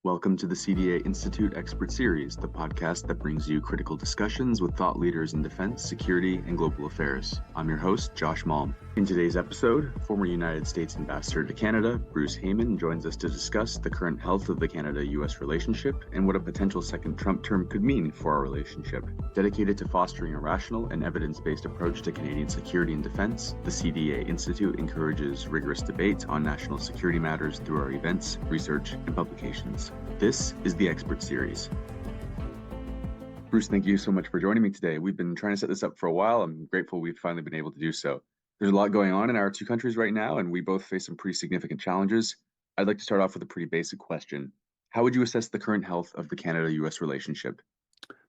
Welcome to the CDA Institute Expert Series, the podcast that brings you critical discussions with thought leaders in defense, security, and global affairs. I'm your host, Josh Malm. In today's episode, former United States Ambassador to Canada, Bruce Heyman, joins us to discuss the current health of the Canada-U.S. relationship and what a potential second Trump term could mean for our relationship. Dedicated to fostering a rational and evidence-based approach to Canadian security and defense, the CDA Institute encourages rigorous debate on national security matters through our events, research, and publications. This is the Expert Series. Bruce, thank you so much for joining me today. We've been trying to set this up for a while. I'm grateful we've finally been able to do so. There's a lot going on in our two countries right now, and we both face some pretty significant challenges. I'd like to start off with a pretty basic question. How would you assess the current health of the Canada-U.S. relationship?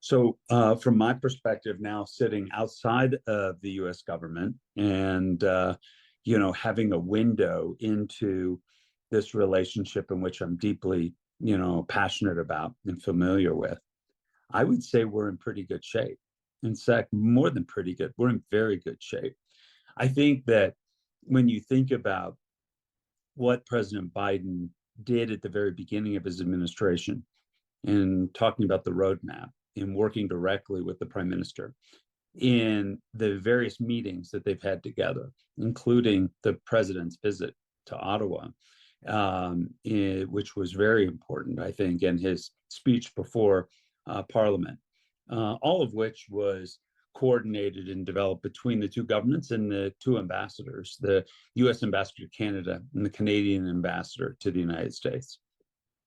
So from my perspective, now sitting outside of the U.S. government and, having a window into this relationship in which I'm deeply, passionate about and familiar with, I would say we're in pretty good shape. In fact, more than pretty good, we're in very good shape. I think that when you think about what President Biden did at the very beginning of his administration in talking about the roadmap, in working directly with the prime minister, in the various meetings that they've had together, including the president's visit to Ottawa, which was very important, I think, and his speech before Parliament, all of which was coordinated and developed between the two governments and the two ambassadors, the U.S. ambassador to Canada and the Canadian ambassador to the United States.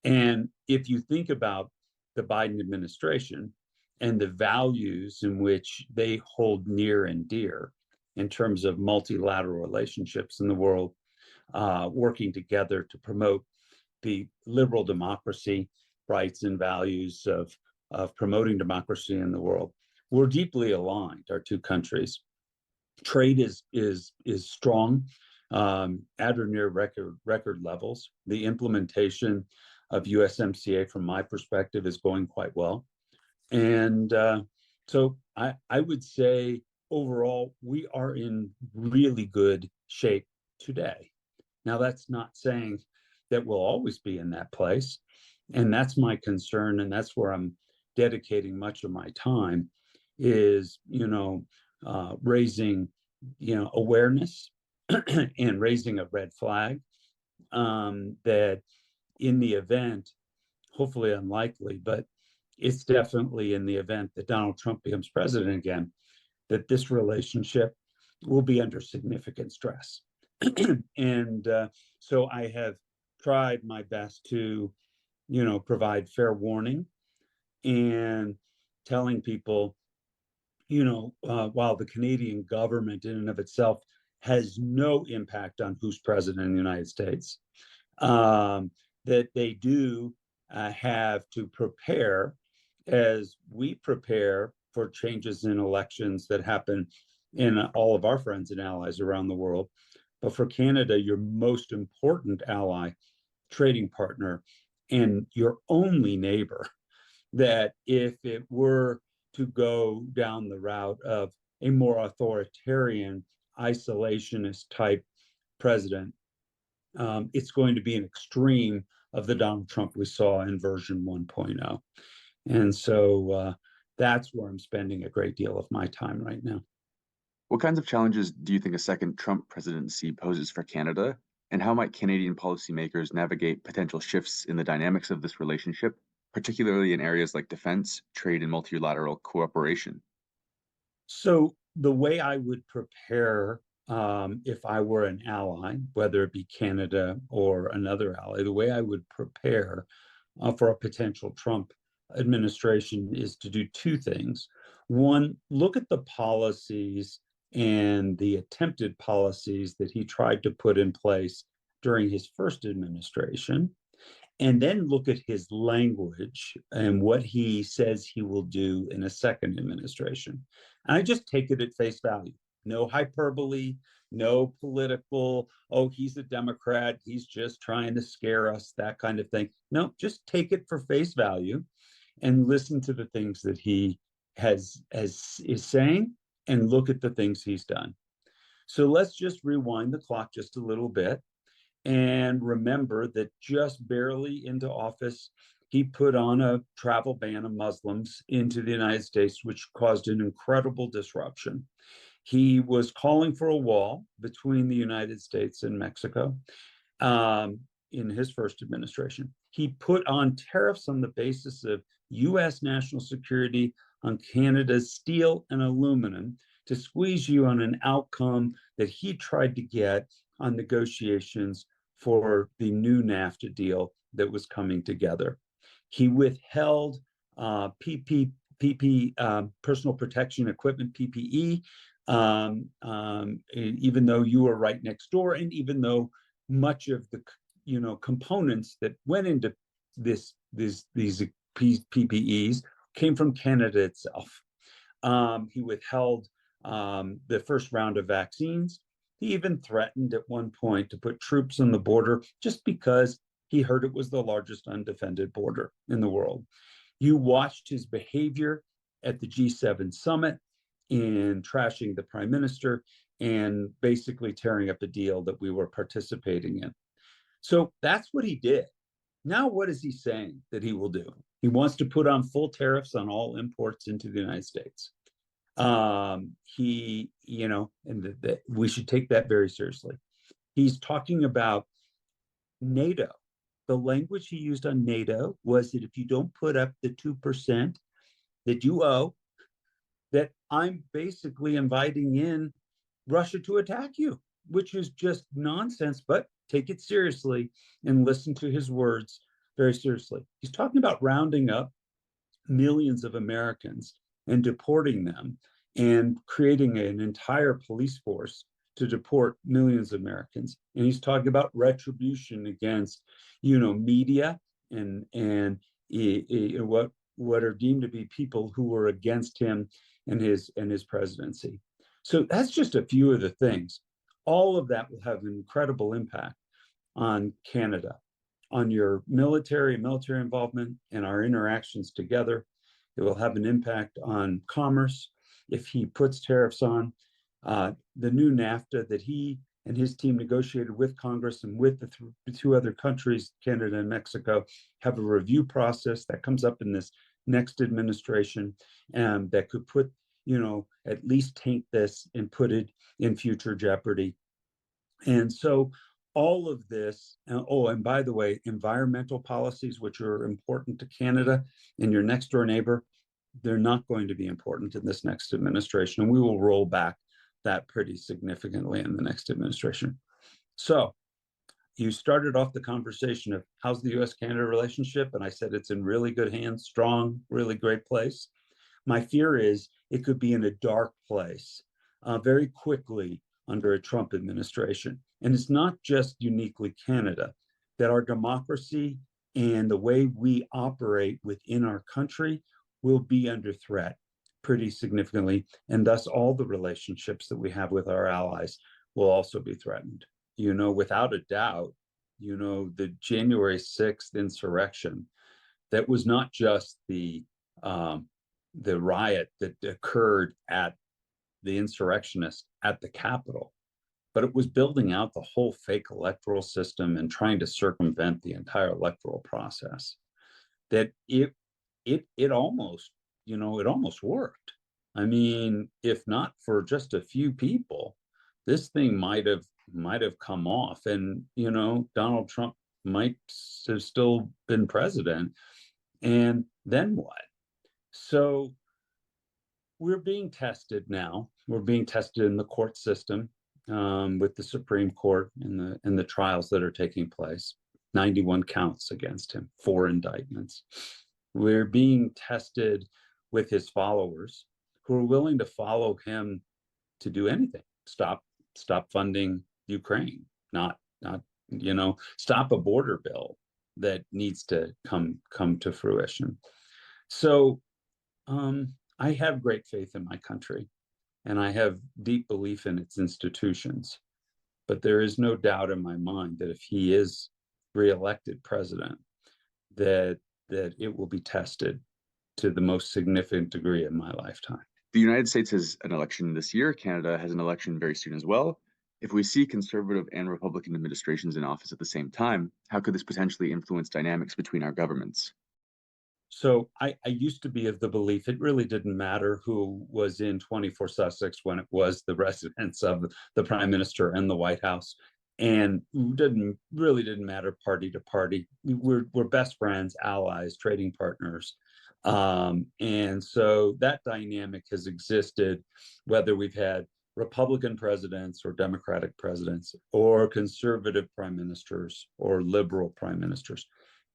And if you think about the Biden administration and the values in which they hold near and dear in terms of multilateral relationships in the world, working together to promote the liberal democracy, rights and values of promoting democracy in the world, we're deeply aligned, our two countries. Trade is strong, at or near record levels. The implementation of USMCA, from my perspective, is going quite well. And so I would say overall, we are in really good shape today. Now, that's not saying that we'll always be in that place. And that's my concern. And that's where I'm dedicating much of my time is, raising, awareness and raising a red flag that in the event, hopefully unlikely, but it's definitely in the event that Donald Trump becomes president again, that this relationship will be under significant stress. And so I have tried my best to, provide fair warning and telling people, while the Canadian government in and of itself has no impact on who's president in the United States, that they do have to prepare as we prepare for changes in elections that happen in all of our friends and allies around the world. But for Canada, your most important ally, trading partner, and your only neighbor, that if it were to go down the route of a more authoritarian, isolationist type president, it's going to be an extreme of the Donald Trump we saw in version 1.0. And so that's where I'm spending a great deal of my time right now. What kinds of challenges do you think a second Trump presidency poses for Canada? And how might Canadian policymakers navigate potential shifts in the dynamics of this relationship, particularly in areas like defense, trade, and multilateral cooperation? So the way I would prepare if I were an ally, whether it be Canada or another ally, the way I would prepare for a potential Trump administration is to do two things. One, look at the policies and the attempted policies that he tried to put in place during his first administration, and then look at his language and what he says he will do in a second administration. And I just take it at face value. No hyperbole, no political, oh, he's a Democrat, he's just trying to scare us, that kind of thing. No, just take it for face value and listen to the things that he is saying and look at the things he's done. So let's just rewind the clock just a little bit and remember that just barely into office, He put on a travel ban of Muslims into the United States, which caused an incredible disruption. He was calling for a wall between the United States and Mexico in his first administration. He put on tariffs on the basis of U.S. national security on Canada's steel and aluminum to squeeze you on an outcome that he tried to get on negotiations for the new NAFTA deal that was coming together. He withheld personal protection equipment, PPE, even though you were right next door, and even though much of the components that went into these PPEs came from Canada itself. He withheld the first round of vaccines. He even threatened at one point to put troops on the border just because he heard it was the largest undefended border in the world. You watched his behavior at the G7 summit in trashing the prime minister and basically tearing up a deal that we were participating in. So that's what he did. Now, what is he saying that he will do? He wants to put on full tariffs on all imports into the United States. We should take that very seriously. He's talking about NATO. The language he used on NATO was that if you don't put up the 2% that you owe, that I'm basically inviting in Russia to attack you, which is just nonsense, but take it seriously and listen to his words very seriously. He's talking about rounding up millions of Americans and deporting them and creating an entire police force to deport millions of Americans. And he's talking about retribution against, media and what are deemed to be people who were against him and his presidency. So that's just a few of the things. All of that will have an incredible impact on Canada, on your military involvement and our interactions together. It will have an impact on commerce if he puts tariffs on. The new NAFTA that he and his team negotiated with Congress and with the two other countries, Canada and Mexico, have a review process that comes up in this next administration and that could put, at least taint this and put it in future jeopardy. And so all of this, and by the way, environmental policies, which are important to Canada and your next door neighbor, they're not going to be important in this next administration. And we will roll back that pretty significantly in the next administration. So you started off the conversation of how's the U.S.-Canada relationship? And I said it's in really good hands, strong, really great place. My fear is it could be in a dark place very quickly under a Trump administration. And it's not just uniquely Canada, that our democracy and the way we operate within our country will be under threat pretty significantly. And thus all the relationships that we have with our allies will also be threatened. Without a doubt, the January 6th insurrection, that was not just the riot that occurred at the insurrectionists at the Capitol, but it was building out the whole fake electoral system and trying to circumvent the entire electoral process. That it almost, it almost worked. I mean, if not for just a few people, this thing might have come off, and Donald Trump might have still been president. And then what? So we're being tested now. We're being tested in the court system with the Supreme Court and the trials that are taking place. 91 counts against him, 4 indictments. We're being tested with his followers who are willing to follow him to do anything. Stop funding Ukraine, not stop a border bill that needs to come to fruition. So I have great faith in my country, and I have deep belief in its institutions. But there is no doubt in my mind that if he is reelected president, that it will be tested to the most significant degree in my lifetime. The United States has an election this year. Canada has an election very soon as well. If we see conservative and Republican administrations in office at the same time, how could this potentially influence dynamics between our governments? So I used to be of the belief it really didn't matter who was in 24 Sussex when it was the residence of the prime minister and the White House. And didn't matter party to party. We're best friends, allies, trading partners. And so that dynamic has existed, whether we've had Republican presidents or Democratic presidents or conservative prime ministers or liberal prime ministers.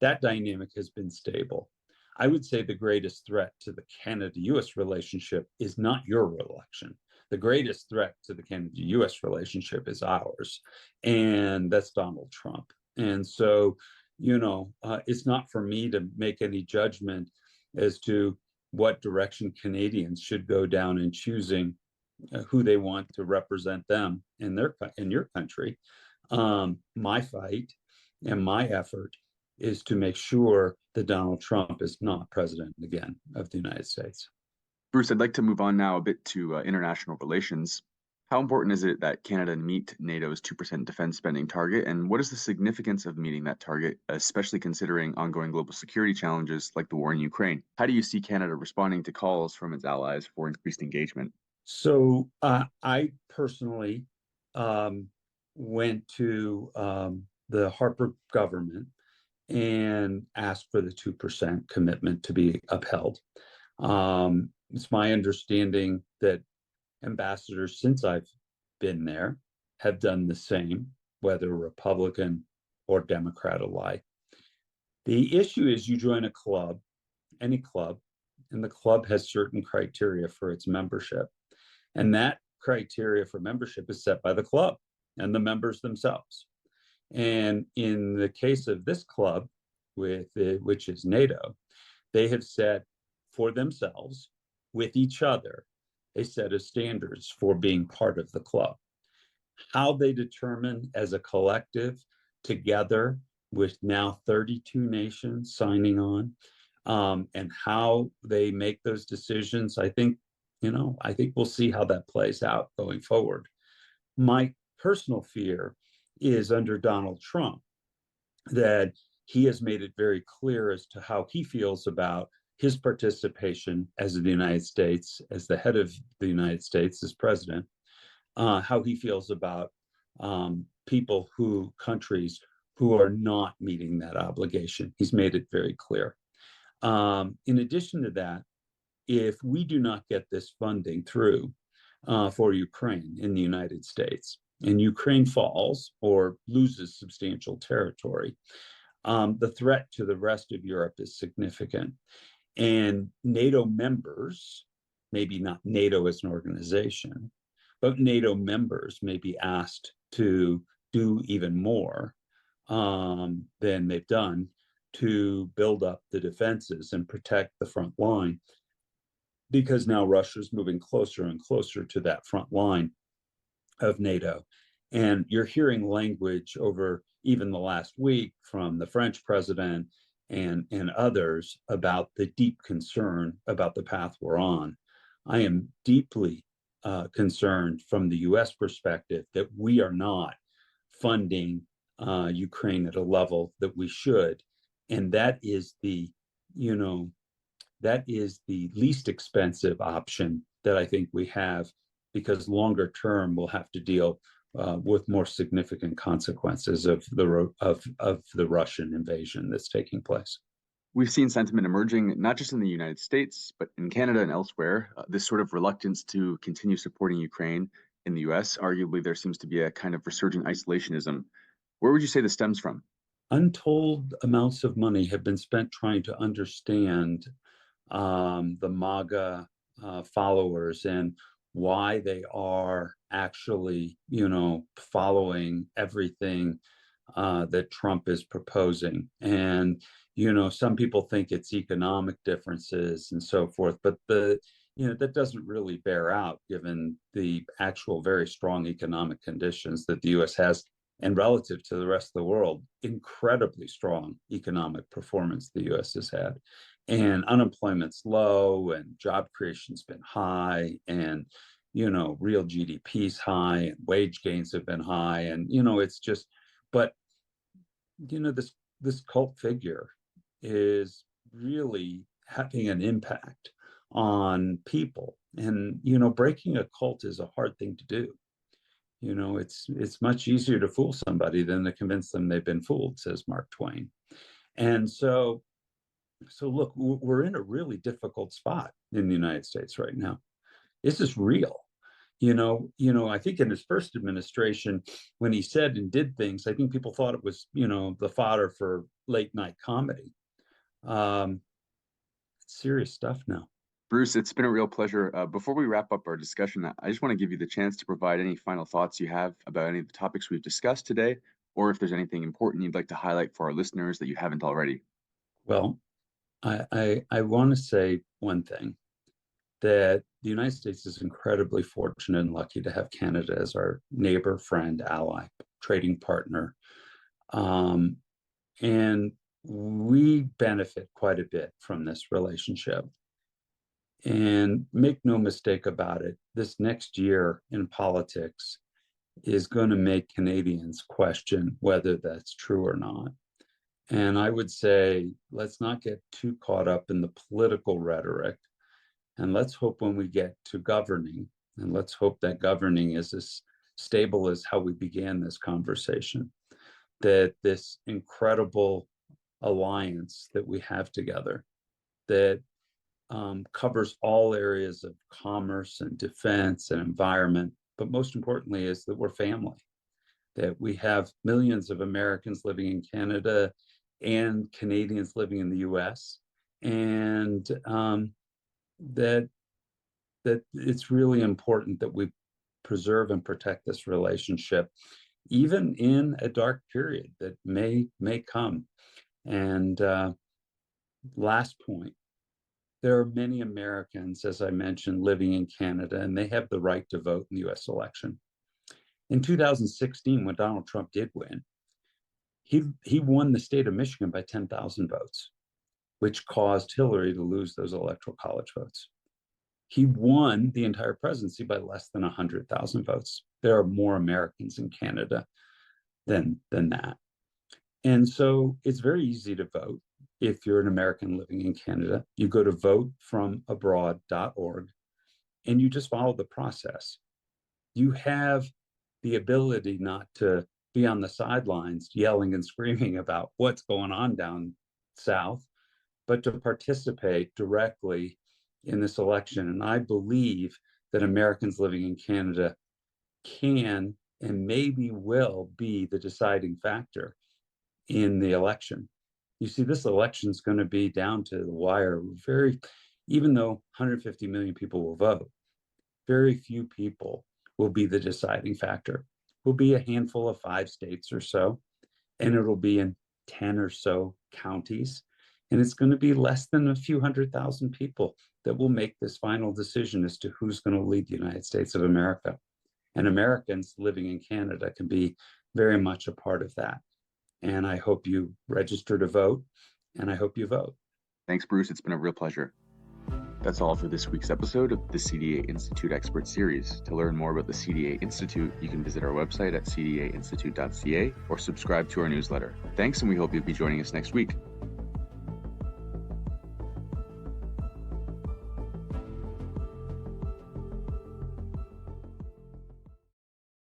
That dynamic has been stable. I would say the greatest threat to the Canada-U.S. relationship is not your reelection. The greatest threat to the Canada-U.S. relationship is ours, and that's Donald Trump. And so, it's not for me to make any judgment as to what direction Canadians should go down in choosing who they want to represent them in your country. My fight and my effort is to make sure that Donald Trump is not president again of the United States. Bruce, I'd like to move on now a bit to international relations. How important is it that Canada meet NATO's 2% defense spending target, and what is the significance of meeting that target, especially considering ongoing global security challenges like the war in Ukraine? How do you see Canada responding to calls from its allies for increased engagement? So I personally went to the Harper government and asked for the 2% commitment to be upheld. It's my understanding that ambassadors, since I've been there, have done the same, whether Republican or Democrat alike. The issue is you join a club, any club, and the club has certain criteria for its membership. And that criteria for membership is set by the club and the members themselves. And in the case of this club, which is NATO, they have set for themselves, with each other, a set of standards for being part of the club. How they determine as a collective, together with now 32 nations signing on, and how they make those decisions, I think we'll see how that plays out going forward. My personal fear is under Donald Trump that he has made it very clear as to how he feels about his participation as the United States, as the head of the United States, as president, how he feels about countries who are not meeting that obligation. He's made it very clear. In addition to that, if we do not get this funding through for Ukraine in the United States, and Ukraine falls or loses substantial territory, the threat to the rest of Europe is significant. And NATO members, maybe not NATO as an organization, but NATO members may be asked to do even more than they've done to build up the defenses and protect the front line, because now Russia's moving closer and closer to that front line of NATO. And you're hearing language over even the last week from the French president and others about the deep concern about the path we're on. I am deeply concerned from the U.S. perspective that we are not funding Ukraine at a level that we should. And that is the least expensive option that I think we have, because longer term we'll have to deal with more significant consequences of the Russian invasion that's taking place. We've seen sentiment emerging, not just in the United States, but in Canada and elsewhere, this sort of reluctance to continue supporting Ukraine in the US. Arguably, there seems to be a kind of resurgent isolationism. Where would you say this stems from? Untold amounts of money have been spent trying to understand the MAGA followers and why they are actually, following everything that Trump is proposing. And, some people think it's economic differences and so forth, but that doesn't really bear out given the actual very strong economic conditions that the U.S. has, and relative to the rest of the world, incredibly strong economic performance the U.S. has had. And unemployment's low and job creation's been high, and real GDP's high and wage gains have been high. And it's just, but this cult figure is really having an impact on people. And, breaking a cult is a hard thing to do. It's much easier to fool somebody than to convince them they've been fooled, says Mark Twain. And so look, we're in a really difficult spot in the United States right now. This is real. I think in his first administration, when he said and did things, I think people thought it was, the fodder for late night comedy. It's serious stuff now. Bruce, it's been a real pleasure. Before we wrap up our discussion, I just want to give you the chance to provide any final thoughts you have about any of the topics we've discussed today, or if there's anything important you'd like to highlight for our listeners that you haven't already. Well, I want to say one thing, that the United States is incredibly fortunate and lucky to have Canada as our neighbor, friend, ally, trading partner. And we benefit quite a bit from this relationship. And make no mistake about it, this next year in politics is going to make Canadians question whether that's true or not. And I would say, let's not get too caught up in the political rhetoric. And let's hope when we get to governing, and let's hope that governing is as stable as how we began this conversation, that this incredible alliance that we have together, that covers all areas of commerce and defense and environment, but most importantly is that we're family, that we have millions of Americans living in Canada and Canadians living in the U.S., and that it's really important that we preserve and protect this relationship, even in a dark period that may come. And last point, there are many Americans, as I mentioned, living in Canada, and they have the right to vote in the U.S. election. In 2016, when Donald Trump did win, he won the state of Michigan by 10,000 votes, which caused Hillary to lose those electoral college votes. He won the entire presidency by less than 100,000 votes. There are more Americans in Canada than that. And so it's very easy to vote. If you're an American living in Canada, you go to votefromabroad.org and you just follow the process. You have the ability not to be on the sidelines yelling and screaming about what's going on down south, but to participate directly in this election. And I believe that Americans living in Canada can and maybe will be the deciding factor in the election. You see, this election is going to be down to the wire. Even though 150 million people will vote, very few people will be the deciding factor. Will be a handful of 5 states or so, and it'll be in 10 or so counties. And it's going to be less than a few 100,000 people that will make this final decision as to who's going to lead the United States of America. And Americans living in Canada can be very much a part of that. And I hope you register to vote, and I hope you vote. Thanks, Bruce. It's been a real pleasure. That's all for this week's episode of the CDA Institute Expert Series. To learn more about the CDA Institute, you can visit our website at cdainstitute.ca or subscribe to our newsletter. Thanks, and we hope you'll be joining us next week.